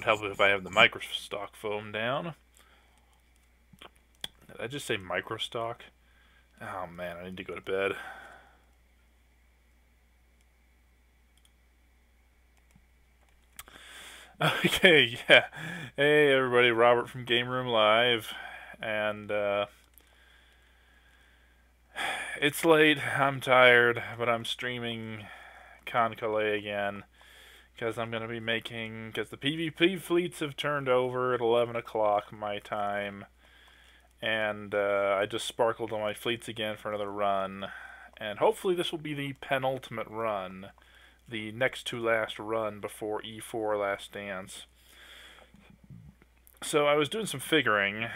help if I have the microstock foam down. Did I just say microstock? Oh man, I need to go to bed. Okay, yeah. Hey everybody, Robert from Game Room Live. And it's late, I'm tired, but I'm streaming Kantai again. Because I'm going to be making, because the PvP fleets have turned over at 11 o'clock my time. And I just sparkled on my fleets again for another run. And hopefully this will be the penultimate run. The next to last run before E4 Last Dance. So I was doing some figuring,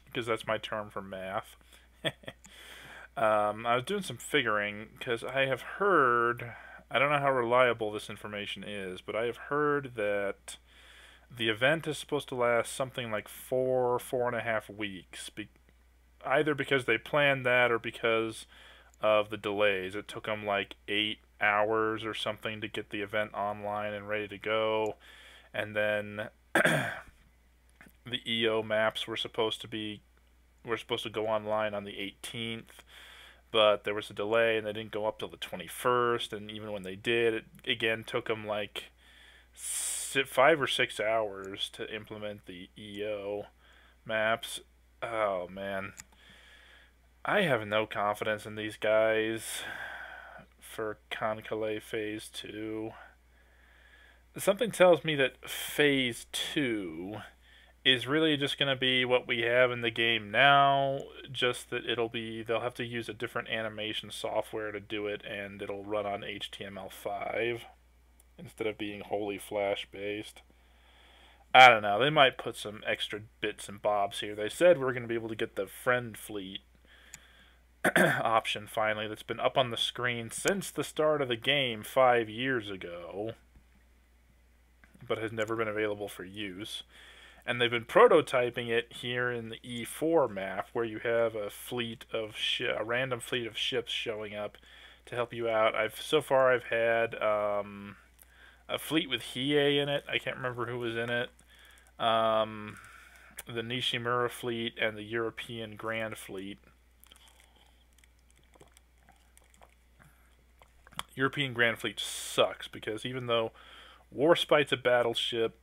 because that's my term for math. I was doing some figuring because I have heard, I don't know how reliable this information is, but I have heard that the event is supposed to last something like 4.5 weeks. Either because they planned that or because of the delays. It took them like 8 hours or something to get the event online and ready to go. And then the EO maps were supposed to go online on the 18th, but there was a delay and they didn't go up till the 21st, and even when they did, it again took them like 5 or 6 hours to implement the EO maps. Oh man, I have no confidence in these guys for Kantai Phase 2. Something tells me that Phase 2 is really just going to be what we have in the game now, just that they'll have to use a different animation software to do it, and it'll run on HTML5 instead of being wholly Flash based. I don't know, they might put some extra bits and bobs here. They said we're going to be able to get the friend fleet option finally, that's been up on the screen since the start of the game 5 years ago, but has never been available for use. And they've been prototyping it here in the E4 map, where you have a random fleet of ships showing up to help you out. So far I've had a fleet with Hiei in it. I can't remember who was in it. The Nishimura Fleet and the European Grand Fleet. European Grand Fleet sucks because even though Warspite's a battleship,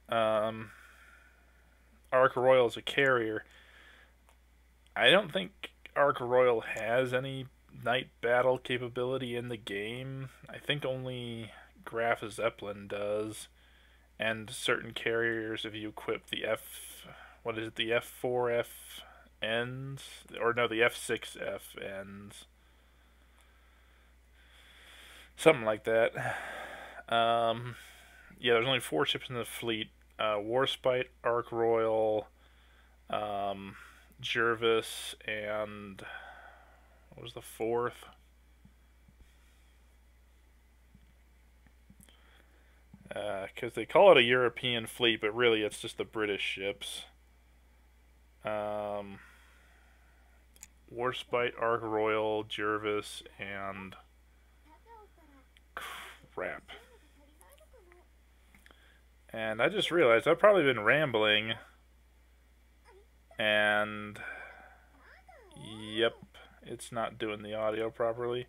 Ark Royal is a carrier, I don't think Ark Royal has any night battle capability in the game. I think only Graf Zeppelin does, and certain carriers if you equip the the F4F ends, or no, the F6F ends. Something like that. Yeah, there's only 4 ships in the fleet. Warspite, Ark Royal, Jervis, and what was the 4th? Because they call it a European fleet, but really it's just the British ships. Warspite, Ark Royal, Jervis, and crap. And I just realized I've probably been rambling, and yep, it's not doing the audio properly.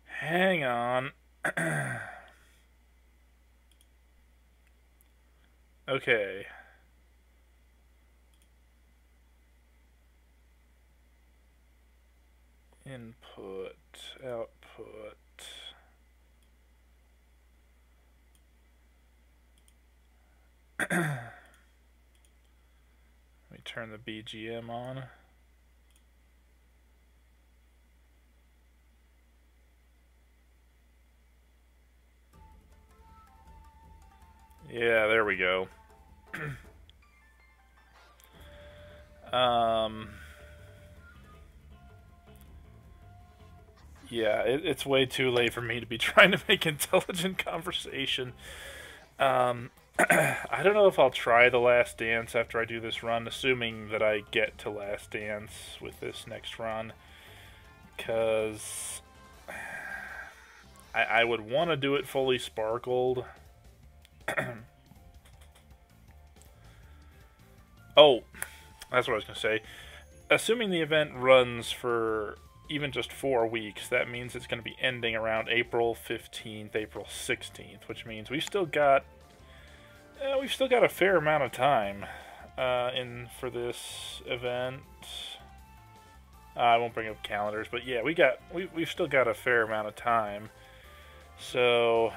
Hang on. Okay. Input, output. Let me turn the BGM on. Yeah, there we go. Yeah, it's way too late for me to be trying to make intelligent conversation. I don't know if I'll try the Last Dance after I do this run, assuming that I get to Last Dance with this next run. Because I would want to do it fully sparkled. Oh, that's what I was going to say. Assuming the event runs for even just 4 weeks, that means it's going to be ending around April 15th, April 16th, which means we've still got a fair amount of time in for this event. I won't bring up calendars, but yeah, we've still got a fair amount of time. So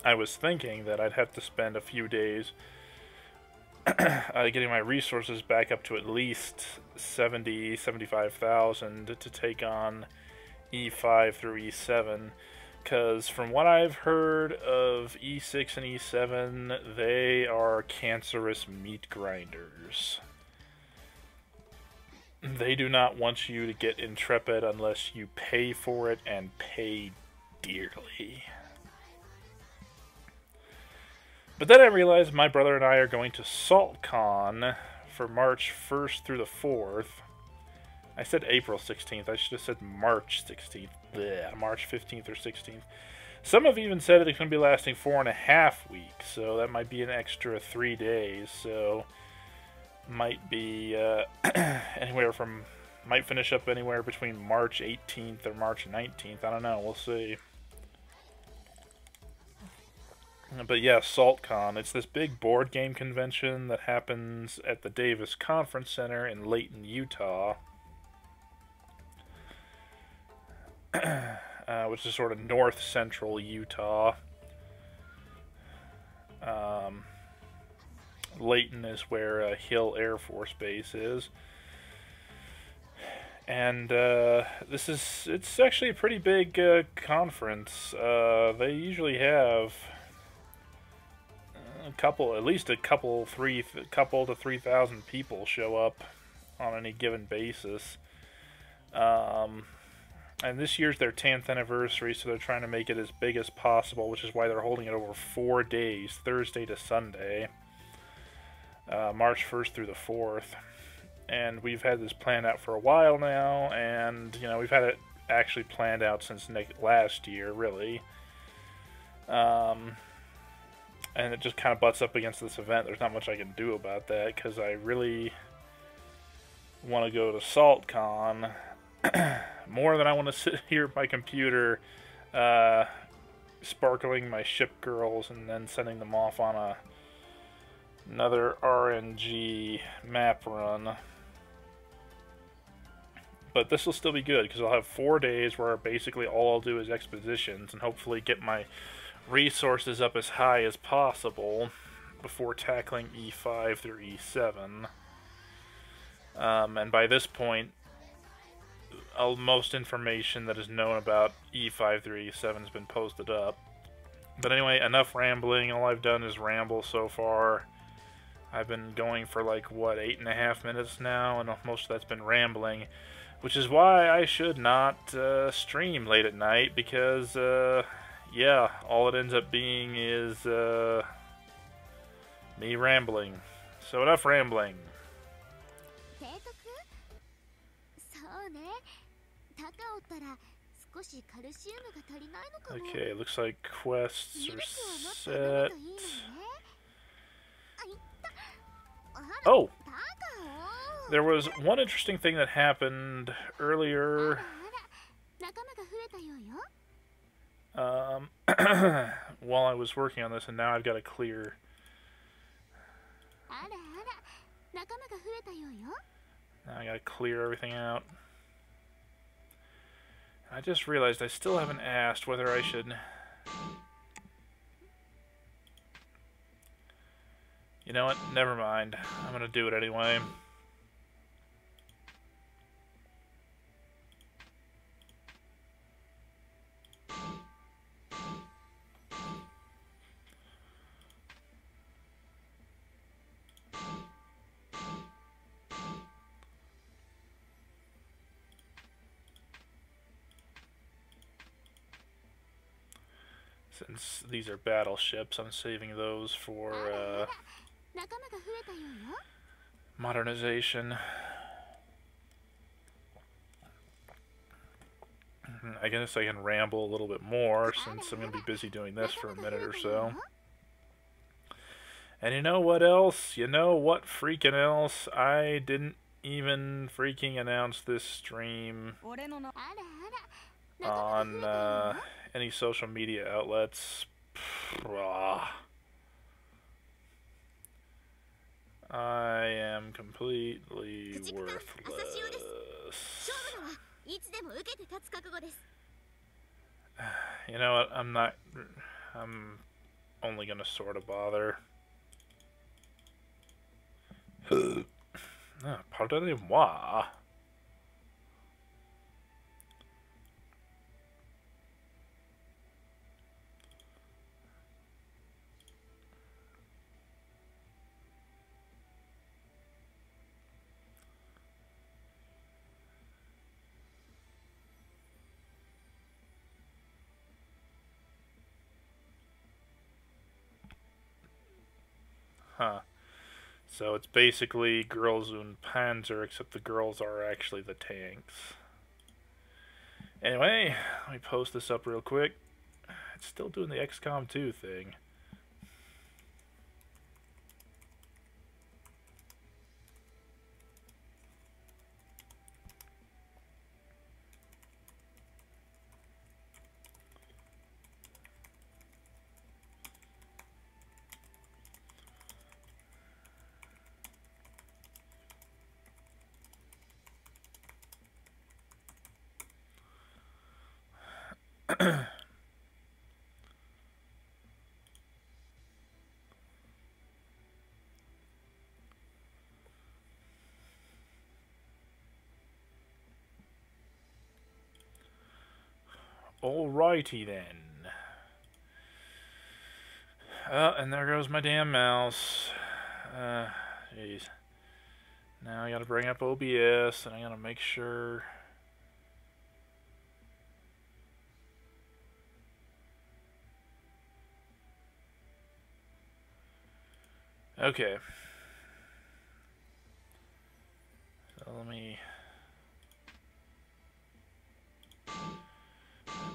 I was thinking that I'd have to spend a few days getting my resources back up to at least 75,000 to take on E5 through E7. Because from what I've heard of E6 and E7, they are cancerous meat grinders. They do not want you to get Intrepid unless you pay for it and pay dearly. But then I realized my brother and I are going to SaltCon for March 1st through the 4th. I said April 16th. I should have said March 16th. Blech, March 15th or 16th. Some have even said that it's going to be lasting 4.5 weeks, so that might be an extra 3 days. So might be might finish up anywhere between March 18th or March 19th. I don't know. We'll see. But yeah, SaltCon. It's this big board game convention that happens at the Davis Conference Center in Layton, Utah. Which is sort of north-central Utah. Layton is where Hill Air Force Base is. And it's actually a pretty big conference. They usually have at least a couple to 3,000 people show up on any given basis. And this year's their 10th anniversary, so they're trying to make it as big as possible, which is why they're holding it over 4 days, Thursday to Sunday, March 1st through the 4th. And we've had this planned out for a while now, and we've had it actually planned out since last year, really. And it just kind of butts up against this event. There's not much I can do about that, because I really want to go to SaltCon more than I want to sit here at my computer sparkling my ship girls and then sending them off on another RNG map run. But this will still be good, because I'll have 4 days where basically all I'll do is expositions and hopefully get my resources up as high as possible before tackling E5 through E7. And by this point, most information that is known about E5 through E7 has been posted up. But anyway, enough rambling. All I've done is ramble so far. I've been going for like, what, 8.5 minutes now, and most of that's been rambling. Which is why I should not stream late at night, because, yeah, all it ends up being is me rambling. So enough rambling. Okay, looks like quests are set. Oh! There was one interesting thing that happened earlier. While I was working on this, and now I've got to clear. Now I got to clear everything out. I just realized I still haven't asked whether I should... You know what? Never mind. I'm gonna do it anyway. Since these are battleships, I'm saving those for modernization. I guess I can ramble a little bit more since I'm going to be busy doing this for a minute or so. And you know what else? You know what freaking else? I didn't even freaking announce this stream on any social media outlets. I am completely worthless. You know what? I'm only gonna sort of bother. Pardonnez-moi. Huh. So it's basically Girls und Panzer, except the girls are actually the tanks. Anyway, let me post this up real quick. It's still doing the XCOM 2 thing. Alrighty then. And there goes my damn mouse. Jeez. Now I gotta bring up OBS, and I gotta make sure... Okay. So let me...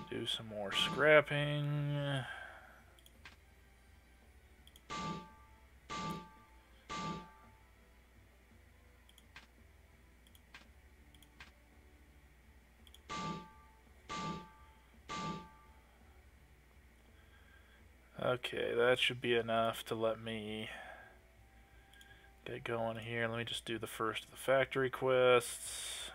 do some more scrapping. Okay, that should be enough to let me get going here. Let me just do the first of the factory quests.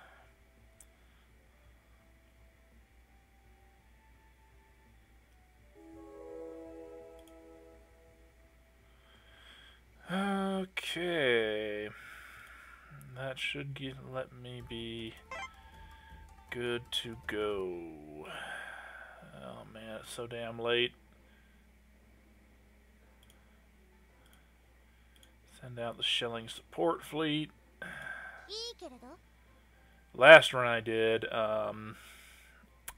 Okay, that should let me be good to go. Oh man, it's so damn late. Send out the shelling support fleet. Last run I did, I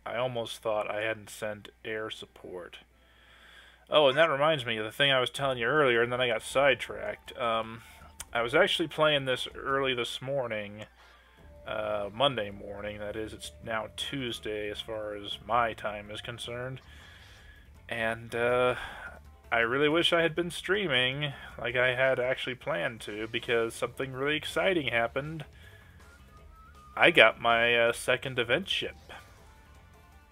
almost thought I hadn't sent air support. Oh, and that reminds me of the thing I was telling you earlier, and then I got sidetracked. I was actually playing this early this morning, Monday morning, that is. It's now Tuesday as far as my time is concerned. And I really wish I had been streaming like I had actually planned to, because something really exciting happened. I got my second event ship.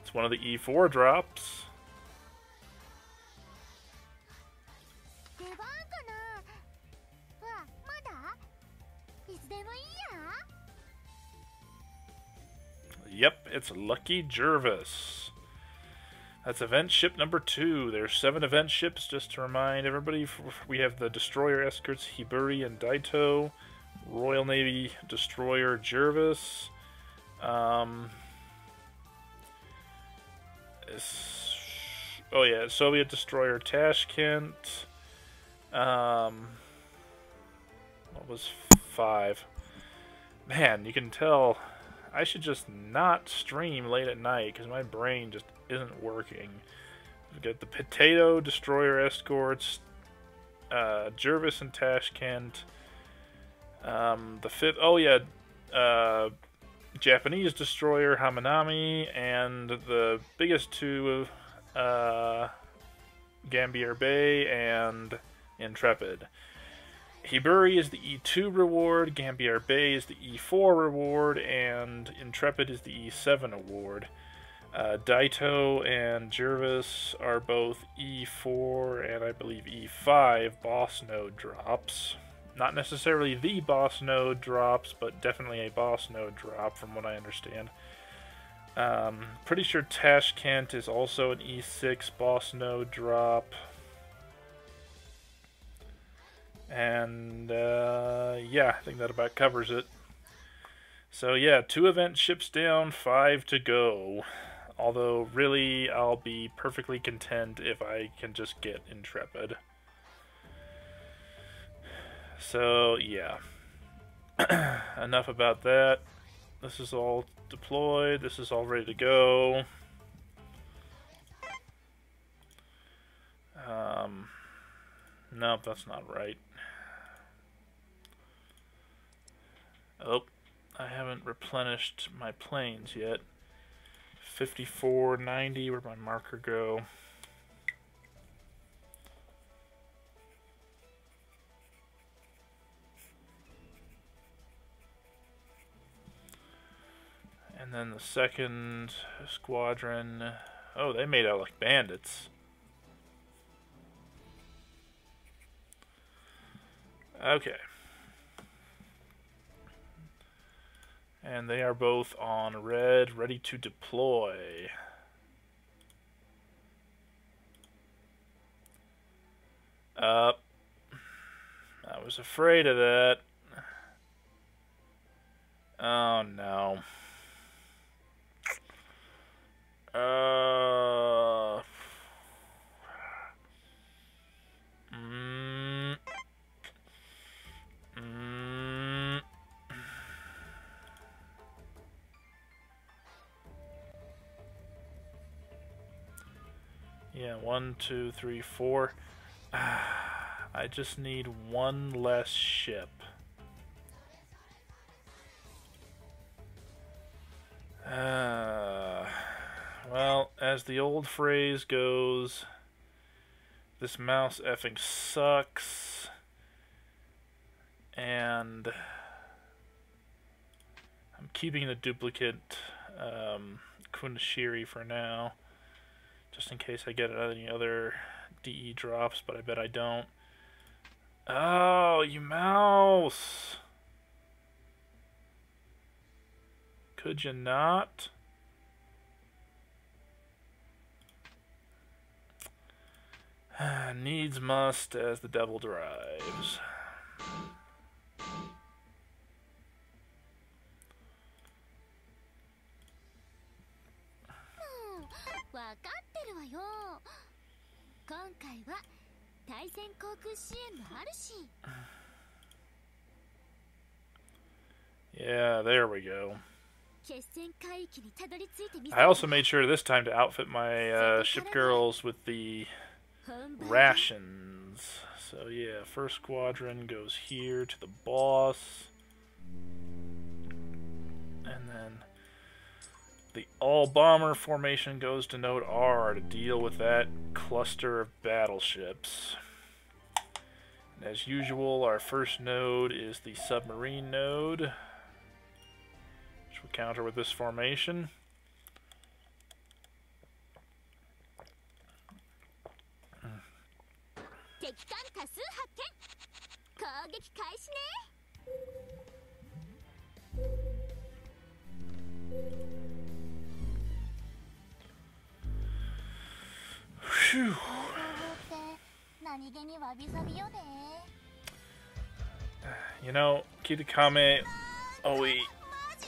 It's one of the E4 drops. Yep, it's Lucky Jervis. That's event ship number 2. There's 7 event ships, just to remind everybody. We have the destroyer escorts Hiburi and Daito, Royal Navy destroyer Jervis, Soviet destroyer Tashkent. What was 5? Man, you can tell I should just not stream late at night because my brain just isn't working. We've got the Potato destroyer escorts, Jervis and Tashkent. The 5th, Japanese destroyer Hamanami, and the biggest two, Gambier Bay and Intrepid. Hiburi is the E2 reward, Gambier Bay is the E4 reward, and Intrepid is the E7 award. Daito and Jervis are both E4 and I believe E5 boss node drops. Not necessarily the boss node drops, but definitely a boss node drop from what I understand. Pretty sure Tashkent is also an E6 boss node drop. And yeah, I think that about covers it. So yeah, 2 event ships down, 5 to go. Although really, I'll be perfectly content if I can just get Intrepid. So yeah, enough about that. This is all deployed. This is all ready to go. Nope, that's not right. Oh, I haven't replenished my planes yet. 5490, where'd my marker go? And then the second squadron, oh, they made out like bandits. Okay. And they are both on red, ready to deploy. I was afraid of that. Oh no. Yeah, 1, 2, 3, 4. I just need one less ship. Well, as the old phrase goes, this mouse effing sucks. And I'm keeping the duplicate Kunashiri for now, just in case I get any other DE drops, but I bet I don't. Oh, you mouse! Could you not? Needs must as the devil drives. Yeah, there we go. I also made sure this time to outfit my ship girls with the rations. So yeah, first squadron goes here to the boss. And then the all-bomber formation goes to node R to deal with that cluster of battleships. And as usual, our first node is the submarine node, which will counter with this formation. Whew. You know, Kitakame,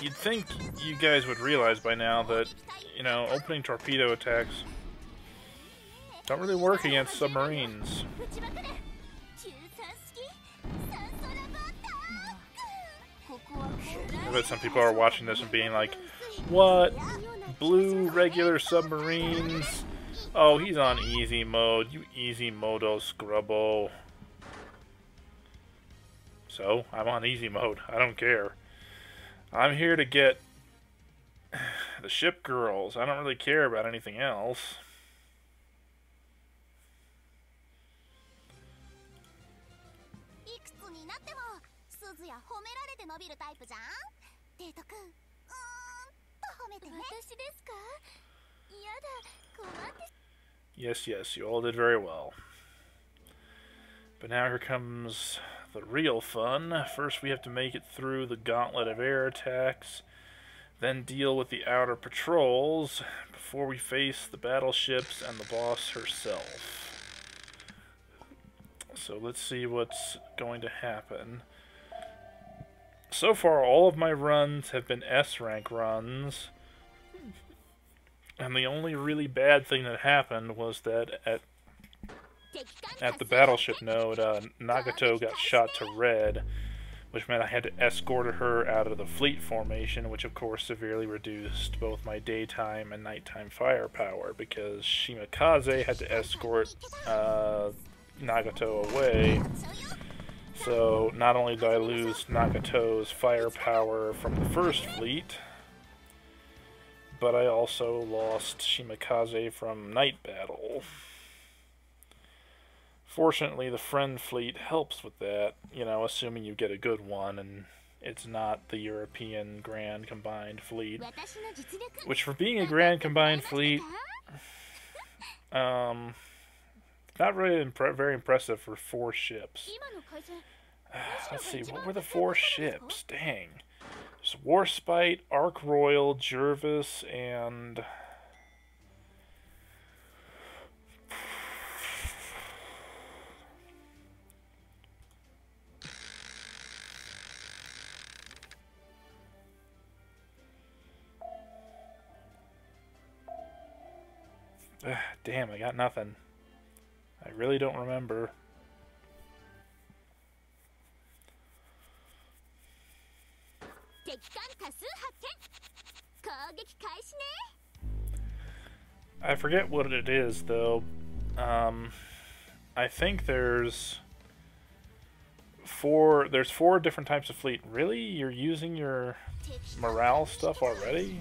you'd think you guys would realize by now that, you know, opening torpedo attacks don't really work against submarines. I bet some people are watching this and being like, what? Blue regular submarines? Oh, he's on easy mode. You easy modo scrubbo. So, I'm on easy mode. I don't care. I'm here to get the ship girls. I don't really care about anything else. Yes, yes, you all did very well. But now here comes the real fun. First we have to make it through the gauntlet of air attacks, then deal with the outer patrols before we face the battleships and the boss herself. So let's see what's going to happen. So far all of my runs have been S-rank runs, and the only really bad thing that happened was that at the battleship node, Nagato got shot to red, which meant I had to escort her out of the fleet formation, which of course severely reduced both my daytime and nighttime firepower, because Shimakaze had to escort Nagato away. So not only did I lose Nagato's firepower from the first fleet, but I also lost Shimakaze from night battle. Fortunately, the friend fleet helps with that, you know, assuming you get a good one and it's not the European Grand Combined Fleet. Which, for being a Grand Combined Fleet, not really very impressive for 4 ships. Let's see, what were the 4 ships? Dang. There's Warspite, Ark Royal, Jervis, and... damn, I got nothing. I really don't remember. I forget what it is, though. I think there's 4 different types of fleet. Really? You're using your morale stuff already?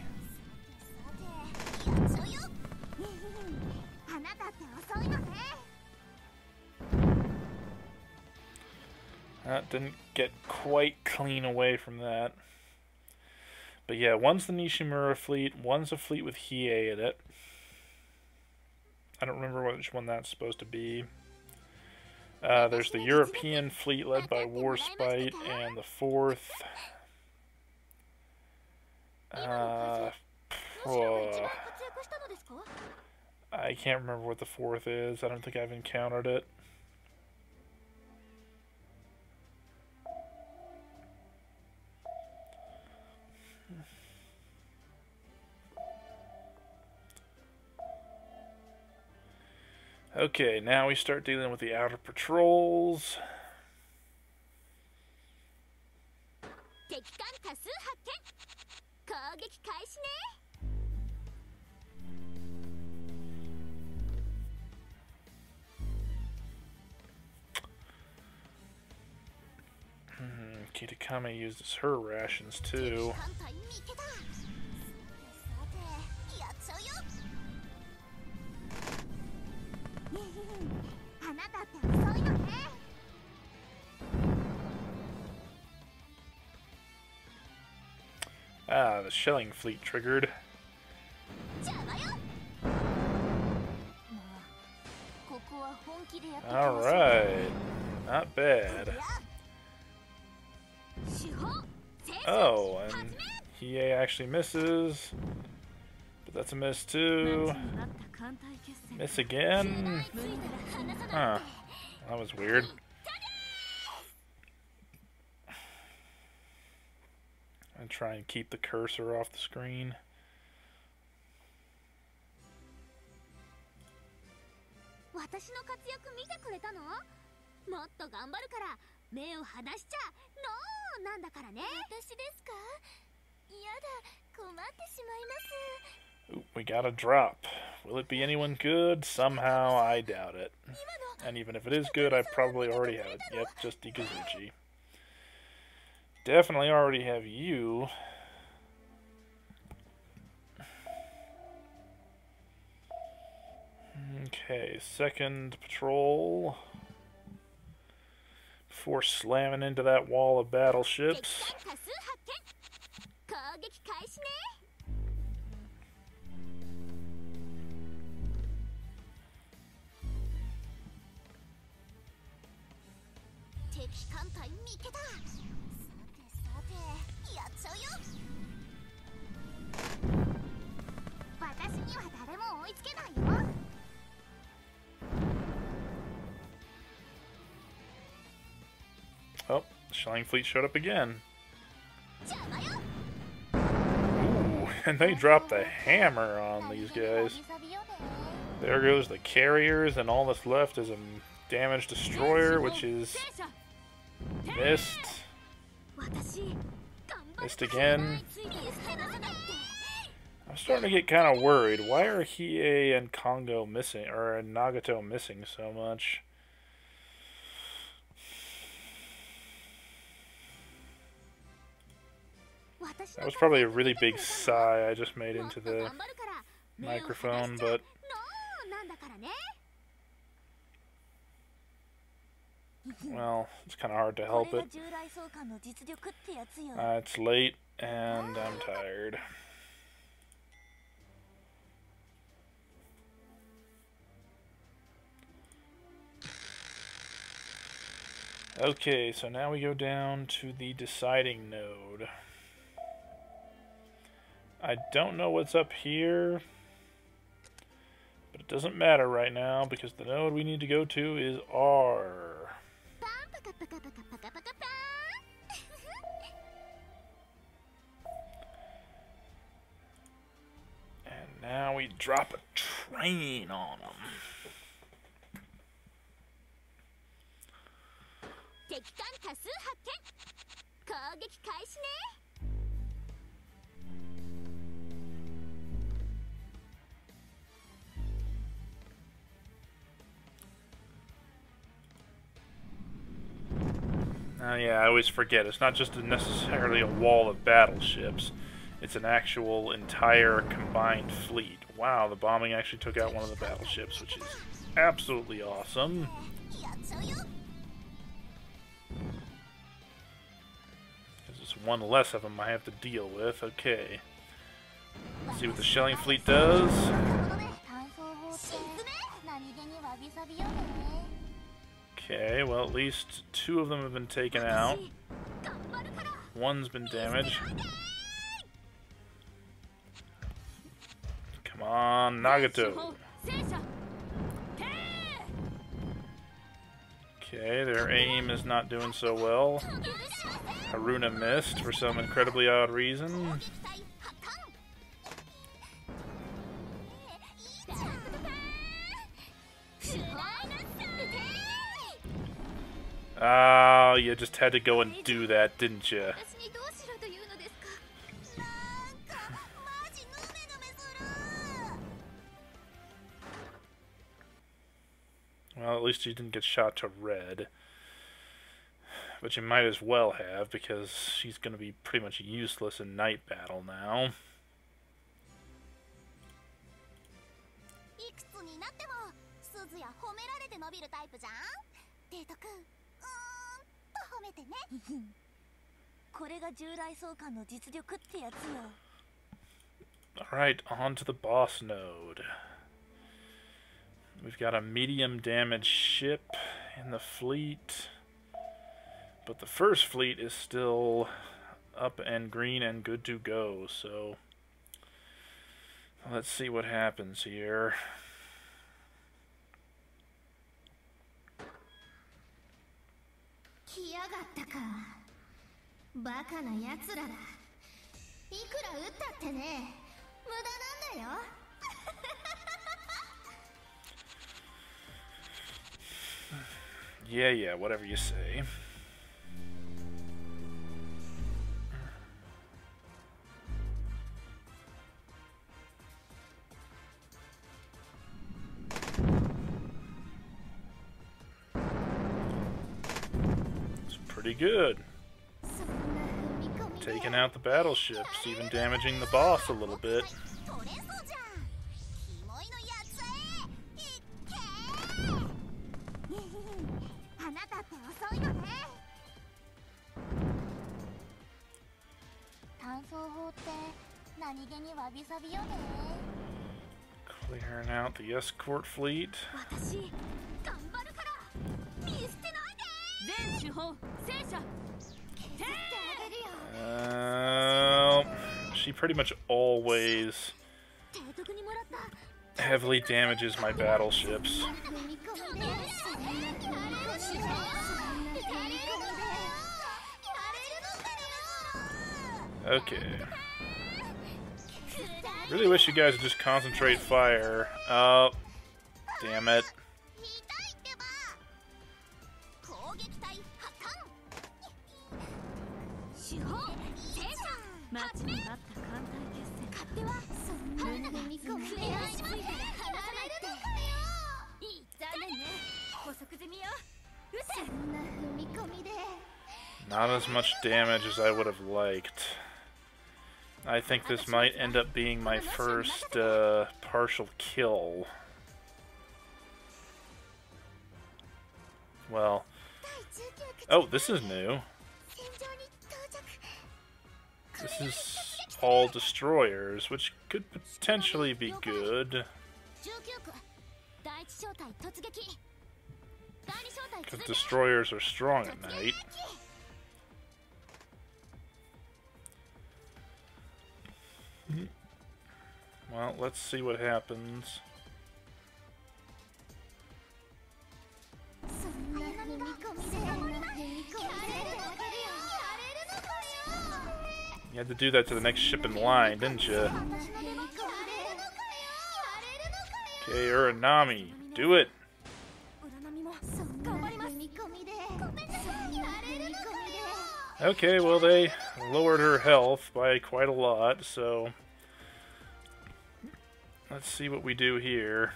That didn't get quite clean away from that. But yeah, one's the Nishimura Fleet, one's a fleet with Hiei in it. I don't remember which one that's supposed to be. There's the European Fleet led by Warspite, and the 4th... I can't remember what the 4th is. I don't think I've encountered it. Okay, now we start dealing with the outer patrols. Kitakami uses her rations too. Ah, the shelling fleet triggered. Alright, not bad. Oh, and Hiei actually misses. But that's a miss too. Miss again? Huh. That was weird. And try and keep the cursor off the screen. Ooh, we got a drop. Will it be anyone good? Somehow, I doubt it. And even if it is good, I probably already have it. Yep, just Ikazuchi. Definitely already have you. Okay, second patrol. Before slamming into that wall of battleships. Oh, Shelling Fleet showed up again. Ooh, and they dropped the hammer on these guys. There goes the carriers, and all that's left is a damaged destroyer, which is missed. Missed again. I'm starting to get kind of worried. Why are Hiei and Kongo missing, or Nagato missing so much? That was probably a really big sigh I just made into the microphone, but well, it's kind of hard to help it. It's late, and I'm tired. Okay, so now we go down to the deciding node. I don't know what's up here, but it doesn't matter right now because the node we need to go to is R. And now we drop a train on them. Yeah, I always forget. It's not just necessarily a wall of battleships. It's an actual entire combined fleet. Wow, the bombing actually took out one of the battleships, which is absolutely awesome. There's just one less of them I have to deal with. Okay. Let's see what the Shelling Fleet does. Okay, well at least two of them have been taken out. One's been damaged. Come on, Nagato. Okay, their aim is not doing so well. Haruna missed for some incredibly odd reason. Oh, you just had to go and do that, didn't you? Well, at least you didn't get shot to red. But you might as well have, because she's going to be pretty much useless in night battle now. Alright, on to the boss node. We've got a medium damage ship in the fleet, but the first fleet is still up and green and good to go, so let's see what happens here. Yeah, whatever you say. It's pretty good. Taking out the battleships, even damaging the boss a little bit. Clearing out the escort fleet. She pretty much always heavily damages my battleships. Okay. Really wish you guys would just concentrate fire. Oh, damn it. Not as much damage as I would have liked. I think this might end up being my first partial kill. Well, oh, this is new. This is all destroyers, which could potentially be good. Because destroyers are strong at night. Well, let's see what happens. You had to do that to the next ship in line, didn't you? Okay, Uranami, do it! Okay, well they lowered her health by quite a lot, so let's see what we do here.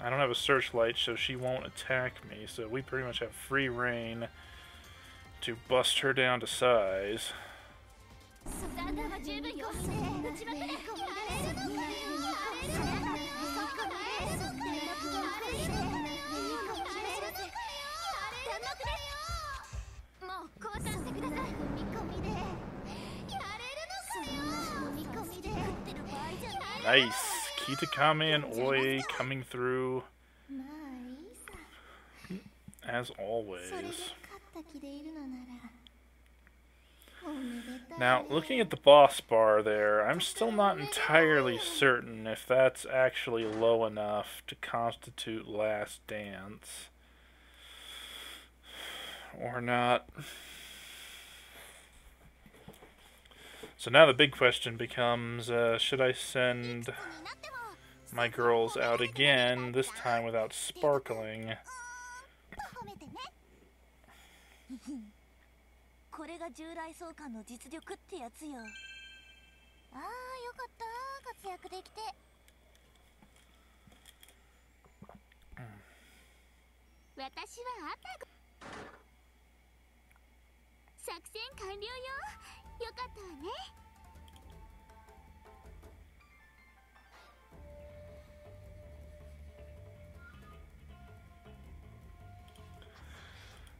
I don't have a searchlight, so she won't attack me, so we pretty much have free reign to bust her down to size. Nice! Kitakame and Oi coming through as always. Now, looking at the boss bar there, I'm still not entirely certain if that's actually low enough to constitute Last Dance or not. So now the big question becomes, should I send my girls out again, this time without sparkling?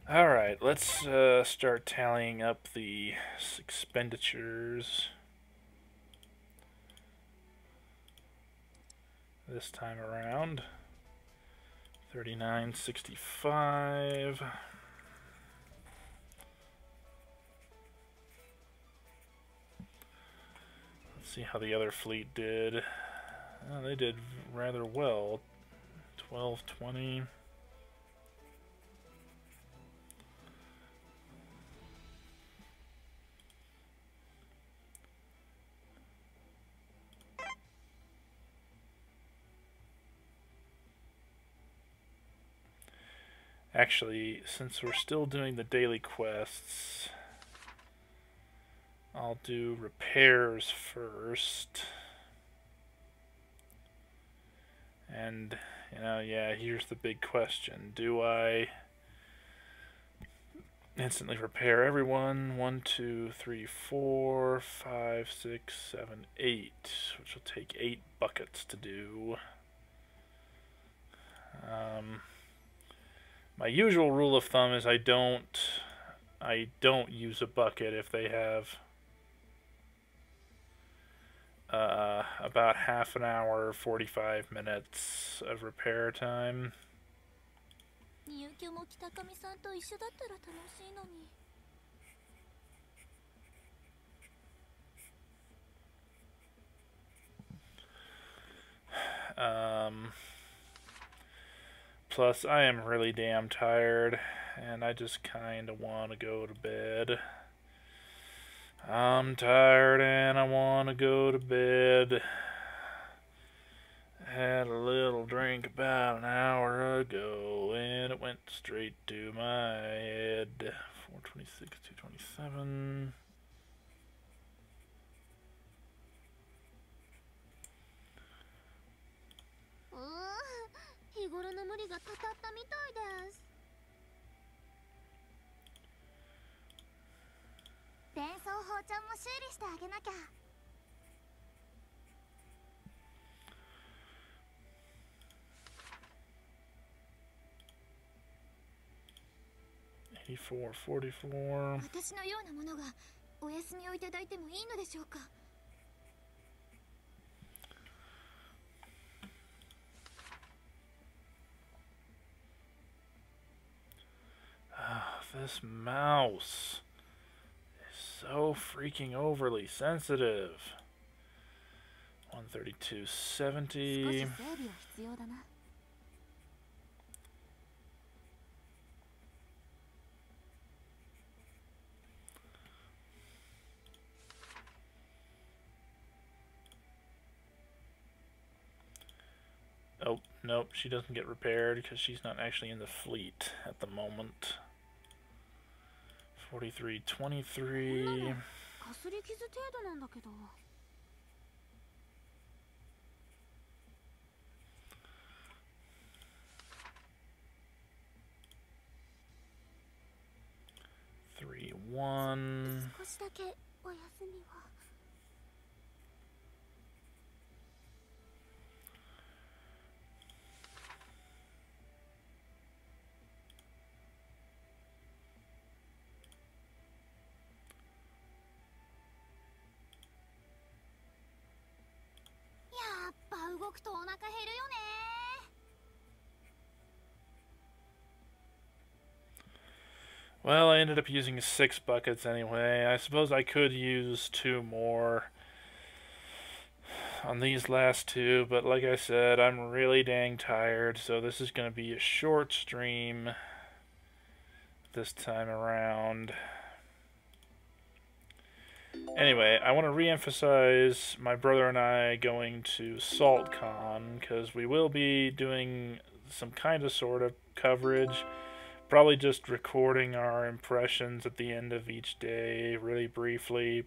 Alright, let's start tallying up the expenditures this time around. 39.65. Let's see how the other fleet did. Oh, they did rather well. 12.20. Actually, since we're still doing the daily quests, I'll do repairs first. And, you know, yeah, here's the big question. Do I instantly repair everyone? 1, 2, 3, 4, 5, 6, 7, 8, which will take 8 buckets to do. My usual rule of thumb is I don't use a bucket if they have about half an hour, 45 minutes of repair time. Plus, I am really damn tired, and I just kind of want to go to bed. I'm tired and I want to go to bed. Had a little drink about an hour ago, and it went straight to my head. 426, 227. E4-44. This mouse is so freaking overly sensitive. 132.70. Oh, nope, she doesn't get repaired because she's not actually in the fleet at the moment. 43.23. Three, 1. Well, I ended up using 6 buckets anyway. I suppose I could use 2 more on these last 2, but like I said, I'm really dang tired, so this is going to be a short stream this time around. Anyway, I want to re-emphasize my brother and I going to SaltCon, because we will be doing some kind of sort of coverage. Probably just recording our impressions at the end of each day, really briefly.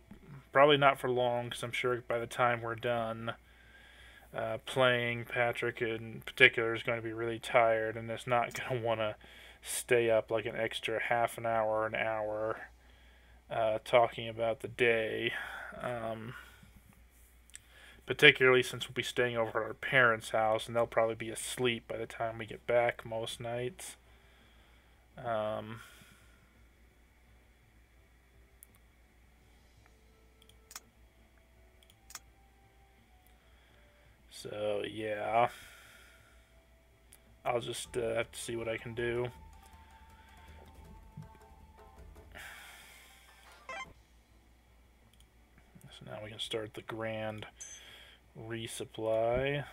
Probably not for long, because I'm sure by the time we're done playing, Patrick in particular is going to be really tired and is not going to want to stay up like an extra half an hour talking about the day. Particularly since we'll be staying over at our parents' house, and they'll probably be asleep by the time we get back most nights. So yeah, I'll just have to see what I can do. So now we can start the grand resupply.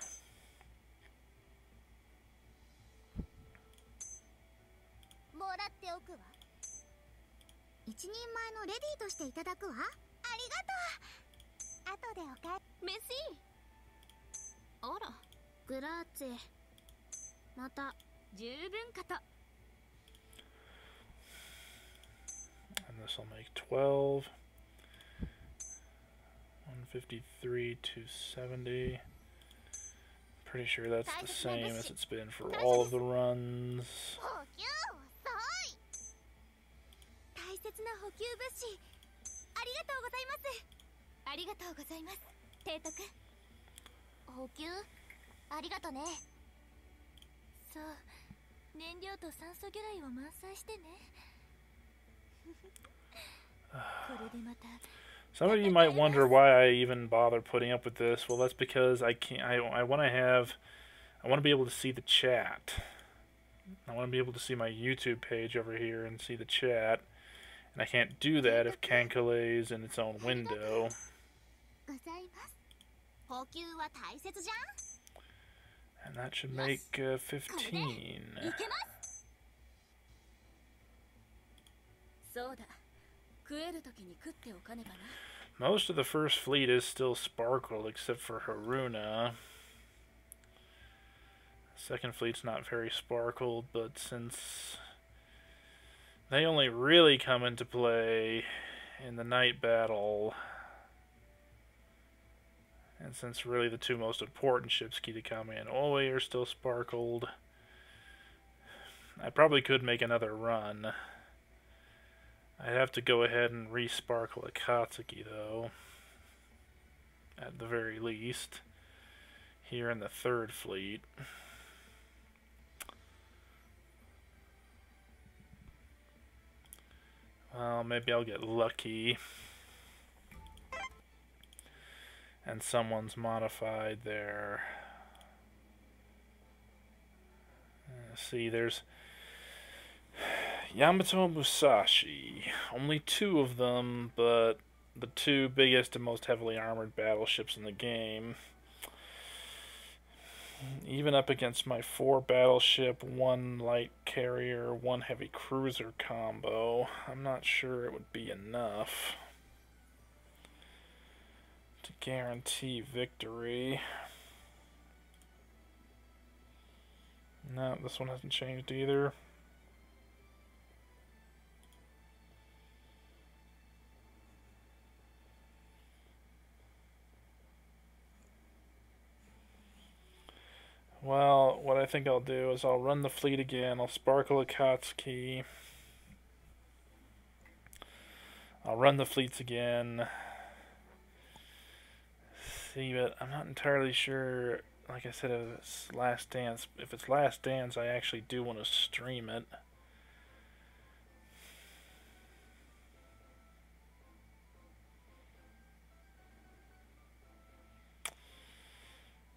And this will make 12. 153, 270. Pretty sure that's the same as it's been for all of the runs. Some of you might wonder why I even bother putting up with this. Well, that's because I can't. I want to be able to see the chat. I want to be able to see my YouTube page over here and see the chat, and I can't do that if Kankai is in its own window. And that should make 15. Most of the first fleet is still sparkled except for Haruna. Second fleet's not very sparkled, but since they only really come into play in the night battle, and since really the two most important ships Kitakami and Oe are still sparkled, I probably could make another run. I'd have to go ahead and re-sparkle Akatsuki, though, at the very least, here in the third fleet. Well, maybe I'll get lucky, and someone's modified their... see, there's Yamato and Musashi. Only 2 of them, but the 2 biggest and most heavily armored battleships in the game. Even up against my 4 battleship, 1 light carrier, 1 heavy cruiser combo, I'm not sure it would be enough to guarantee victory. No, this one hasn't changed either. Well, what I think I'll do is I'll run the fleet again. I'll sparkle Akatsuki. I'll run the fleets again. See, but I'm not entirely sure. Like I said, if it's Last Dance. If it's Last Dance, I actually do want to stream it.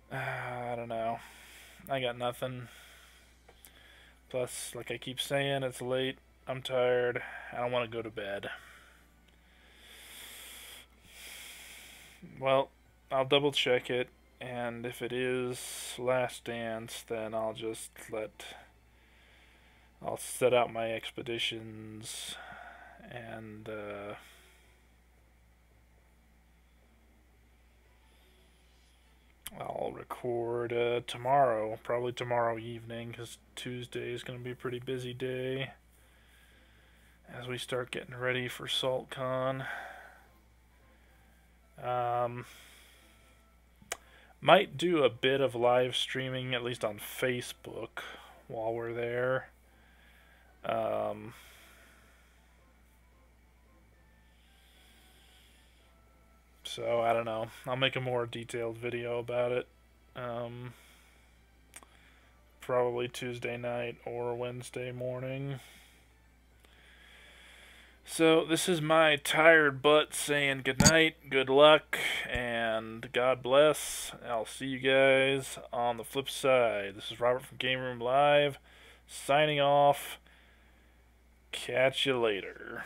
I don't know. I got nothing. Plus, like I keep saying, it's late. I'm tired. I don't want to go to bed. Well, I'll double check it, and if it is Last Dance, then I'll set out my expeditions and I'll record tomorrow, probably tomorrow evening, because Tuesday is going to be a pretty busy day as we start getting ready for SaltCon. Might do a bit of live streaming, at least on Facebook, while we're there. So, I don't know. I'll make a more detailed video about it. Probably Tuesday night or Wednesday morning. So, this is my tired butt saying goodnight, good luck, and God bless. I'll see you guys on the flip side. This is Robert from Game Room Live, signing off. Catch you later.